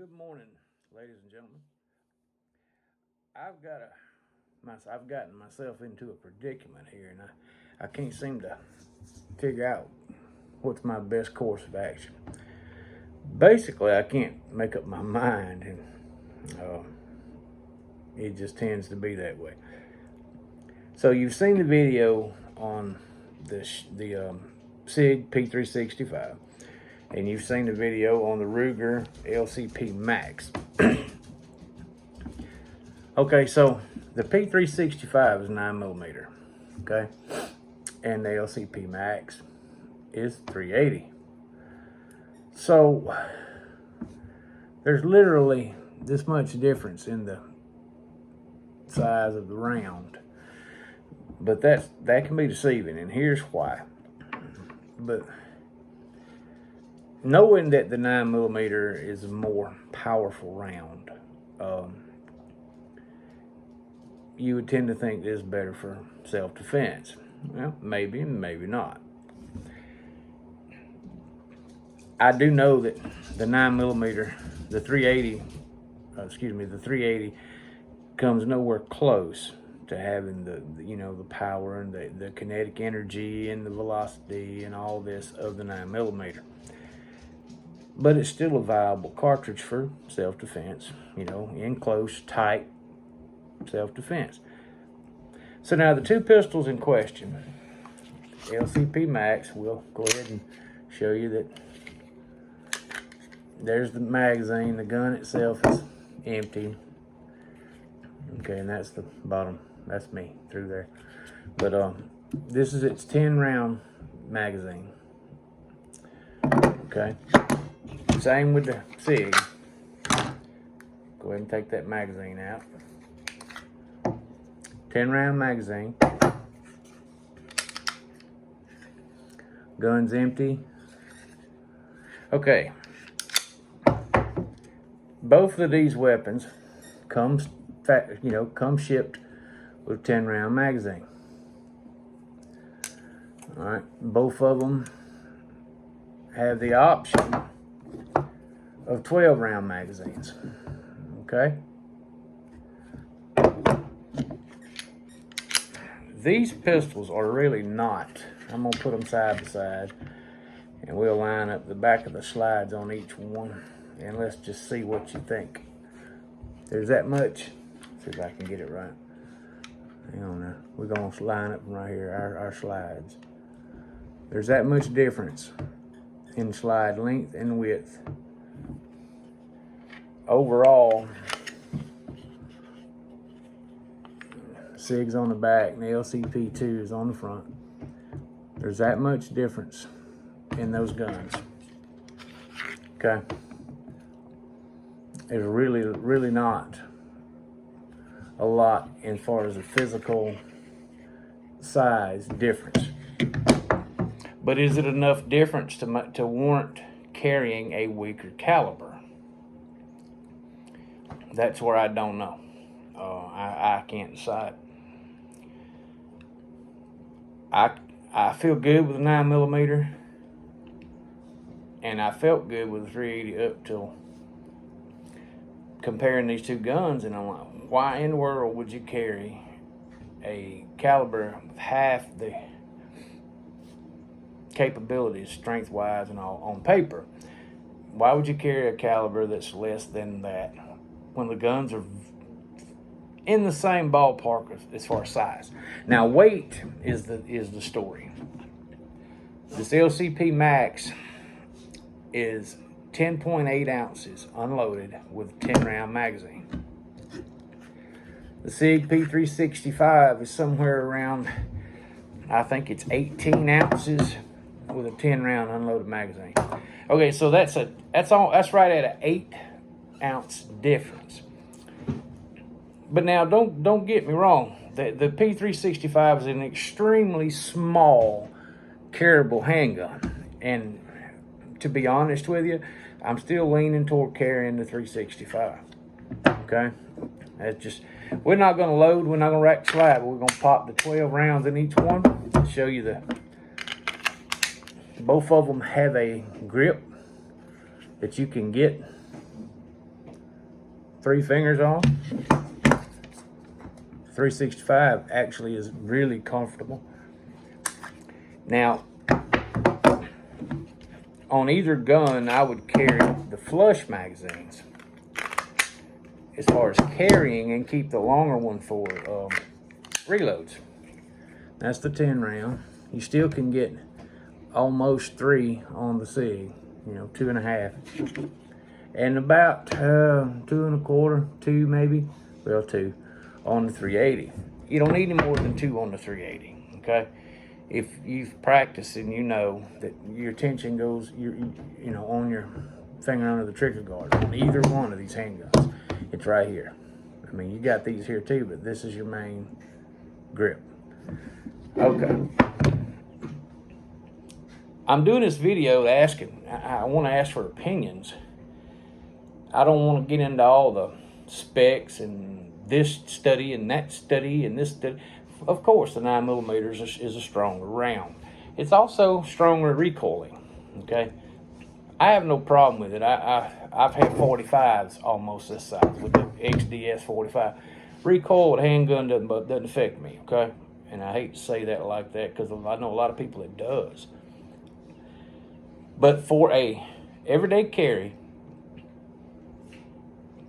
Good morning, ladies and gentlemen. I've gotten myself into a predicament here, and I can't seem to figure out what's my best course of action. Basically, I can't make up my mind, and it just tends to be that way. So you've seen the video on the Sig P365, and you've seen the video on the Ruger LCP Max. Okay, so the P365 is 9mm, okay? And the LCP Max is 380. So there's literally this much difference in the size of the round. But that can be deceiving, and here's why. But knowing that the 9mm is a more powerful round, you would tend to think this is better for self-defense. Well, maybe and maybe not. I do know that the 9mm, the 380 comes nowhere close to having the power and the kinetic energy and the velocity and all this of the 9mm. But it's still a viable cartridge for self-defense, in close, tight self-defense. So now the two pistols in question, LCP Max, we'll go ahead and show you that there's the magazine. The gun itself is empty. Okay, and that's the bottom. That's me through there. But this is its 10-round magazine. Okay. Same with the Sig. Go ahead and take that magazine out. 10-round magazine. Gun's empty. Okay. Both of these weapons come shipped with a 10-round magazine. All right. Both of them have the option of 12-round magazines. Okay. These pistols are really not. I'm going to put them side by side, and we'll line up the back of the slides on each one, and let's just see what you think. There's that much. See if I can get it right. Hang on now. We're going to line up right here, our slides. There's that much difference in slide length and width. Overall, Sig's on the back and the LCP2 is on the front. There's that much difference in those guns. Okay. There's really not a lot as far as the physical size difference. But is it enough difference to warrant carrying a weaker caliber? That's where I don't know. I can't decide. I feel good with the 9mm, and I felt good with the 380 up till comparing these two guns, and I'm like, why in the world would you carry a caliber with half the capabilities, strength-wise and all, on paper? Why would you carry a caliber that's less than that when the guns are in the same ballpark as far as size? Now, weight is the story. This LCP Max is 10.8 ounces unloaded with a 10-round magazine. The Sig P365 is somewhere around, I think it's 18 ounces with a 10-round unloaded magazine. Okay, so that's right at an 8-ounce difference. But now, don't get me wrong. The P365 is an extremely small carryable handgun, and to be honest with you, I'm still leaning toward carrying the 365. Okay, that's just, we're not going to load, we're not going to rack the slide, but we're going to pop the 12 rounds in each one. Show you both of them have a grip that you can get 3 fingers on. 365 actually is really comfortable. Now, on either gun, I would carry the flush magazines as far as carrying, and keep the longer one for reloads. That's the 10 round. You still can get almost 3 on the Sig, 2.5, and about 2.25, 2 maybe, well 2 on the 380. You don't need any more than 2 on the 380, okay? If you've practiced and you know that your tension goes, on your finger under the trigger guard on either one of these handguns, it's right here. I mean, you got these here too, but this is your main grip. Okay. I'm doing this video asking, I want to ask for opinions. I don't want to get into all the specs and this study and that study and this study. Of course, the 9mm is a stronger round. It's also stronger recoiling, okay? I have no problem with it. I've had 45s almost this size with the XDS 45. Recoil with a handgun doesn't affect me, okay? And I hate to say that like that because I know a lot of people it does. But for a everyday carry,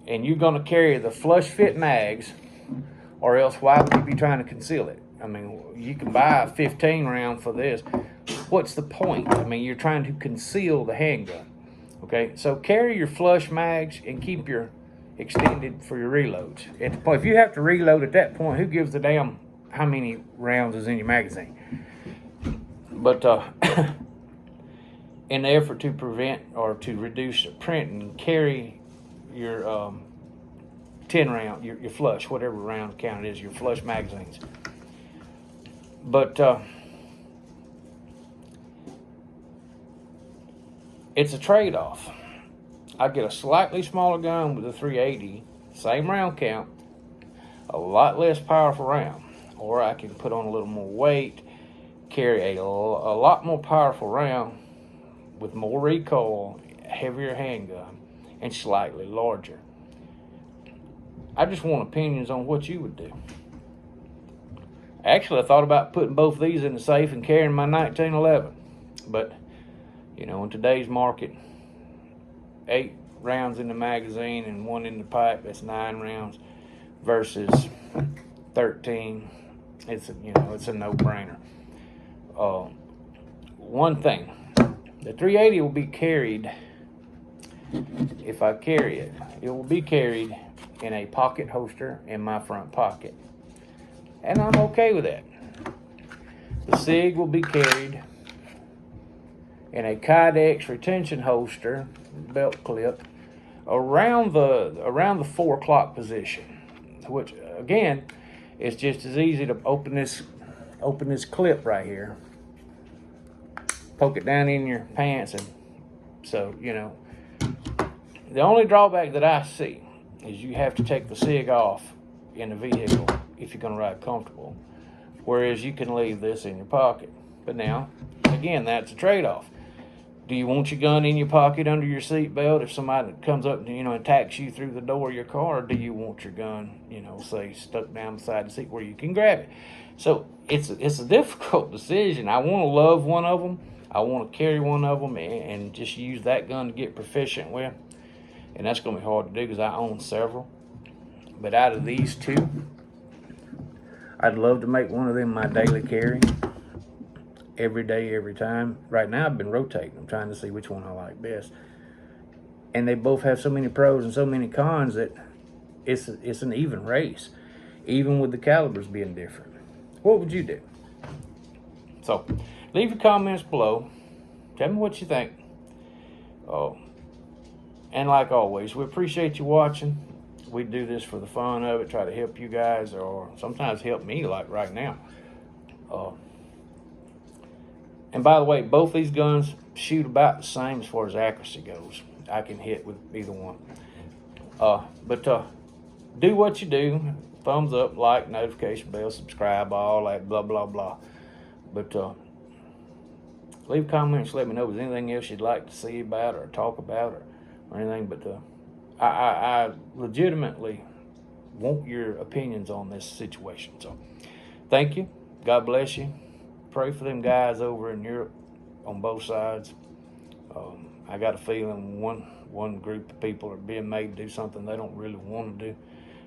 and you're going to carry the flush fit mags, or else why would you be trying to conceal it? I mean, you can buy a 15 round for this. What's the point? I mean, you're trying to conceal the handgun. Okay, so carry your flush mags and keep your extended for your reloads. At the point, if you have to reload at that point, who gives a damn how many rounds is in your magazine? But in the effort to prevent or to reduce the printing, carry your 10 round, your flush, whatever round count it is, your flush magazines. But it's a trade-off. I get a slightly smaller gun with a 380, same round count, a lot less powerful round, or I can put on a little more weight, carry a lot more powerful round with more recoil, heavier handgun, and slightly larger. I just want opinions on what you would do. Actually, I thought about putting both these in the safe and carrying my 1911, but in today's market, 8 rounds in the magazine and 1 in the pipe, that's 9 rounds versus 13. It's a no-brainer. One thing, the 380 will be carried, if I carry it, it will be carried in a pocket holster in my front pocket, and I'm okay with that. The Sig will be carried in a Kydex retention holster, belt clip, around the 4 o'clock position, which again, it's just as easy to open this clip right here, poke it down in your pants, and so the only drawback that I see is you have to take the Sig off in the vehicle if you're going to ride comfortable, whereas you can leave this in your pocket. But now, again, that's a trade-off. Do you want your gun in your pocket under your seat belt if somebody comes up and attacks you through the door of your car, or do you want your gun say stuck down beside the seat where you can grab it? So it's a difficult decision. I want to love one of them, I want to carry one of them and just use that gun to get proficient with, and that's going to be hard to do because I own several. But out of these two, I'd love to make one of them my daily carry. Every day, every time. Right now, I've been rotating. I'm trying to see which one I like best. And they both have so many pros and so many cons that it's an even race, even with the calibers being different. What would you do? So, leave your comments below. Tell me what you think. And like always, we appreciate you watching. We do this for the fun of it, try to help you guys, or sometimes help me, like right now. And by the way, both these guns shoot about the same as far as accuracy goes. I can hit with either one. But do what you do. Thumbs up, like, notification bell, subscribe, all that blah, blah, blah. But leave comments, let me know if there's anything else you'd like to see about or talk about or anything. But I legitimately want your opinions on this situation. So thank you. God bless you. Pray for them guys over in Europe on both sides. I got a feeling one group of people are being made to do something they don't really want to do,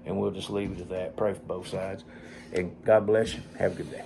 and we'll just leave it at that. Pray for both sides, and God bless you. Have a good day.